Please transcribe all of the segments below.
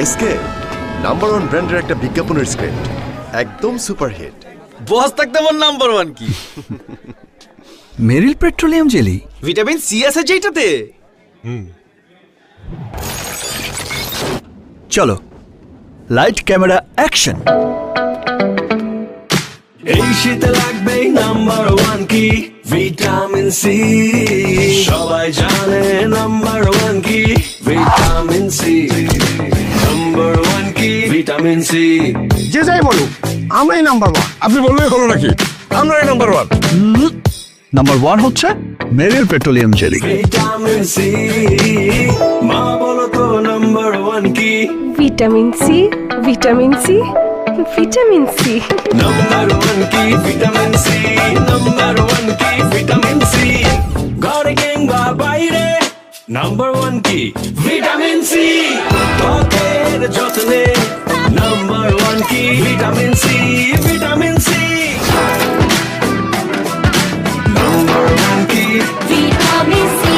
SK number one ব্র্যান্ডের একটা বিজ্ঞাপনের স্ক্রিপ্ট, একদম সুপারহিট। বস থাকতে আমার নাম্বার ওয়ান কি? Meril petroleum jelly, vitamin C আছে যেটাতে। চলো লাইট ক্যামেরা অ্যাকশন। এই শীতে লাগবে নাম্বার ওয়ান কি? Vitamin C. সবাই জানে নাম্বার ওয়ান কি? Vitamin C. নাম্বার ওয়ান কি? Vitamin C. যে যাই বলুক আমরাই নাম্বার ওয়ান। আপনি বললেই হলো নাকি? আমরাই নাম্বার ওয়ান। নাম্বার ওয়ান হচ্ছে Meril petroleum jelly. Vitamin C. মা বলো তো নাম্বার ওয়ান কি? Vitamin C, vitamin C, vitamin C. Number one কি? Vitamin C. নাম্বার ওয়ান কি? Vitamin C. ঘরে কিংবা বাইরে নাম্বার ওয়ান কি? Vitamin C. ত্বকের যত্নে নাম্বার ওয়ান কি? Vitamin C. Vitamin C. Number one কি? Vitamin C.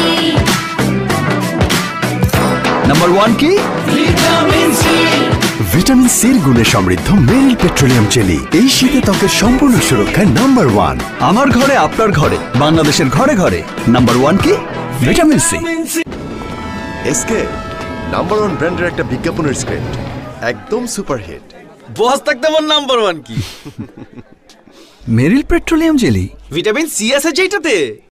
নাম্বার ওয়ান কি? Vitamin C. ভিটামিন সির গুণে সমৃদ্ধ মেরিল পেট্রোলিয়াম জেলি এই শীতে ত্বকের সম্পূর্ণ সুরক্ষায় নাম্বার ওয়ান। আমার ঘরে, আপনার ঘরে, বাংলাদেশের ঘরে ঘরে নাম্বার ওয়ান কি? Vitamin C. এসকে নাম্বার ওয়ান ব্র্যান্ডের একটা বিজ্ঞাপনের স্ক্রিপ্ট, একদম সুপারহিট। বস থাকতে আমার নাম্বার ওয়ান কি? Meril petroleum jelly, vitamin C আছে যেটাতে।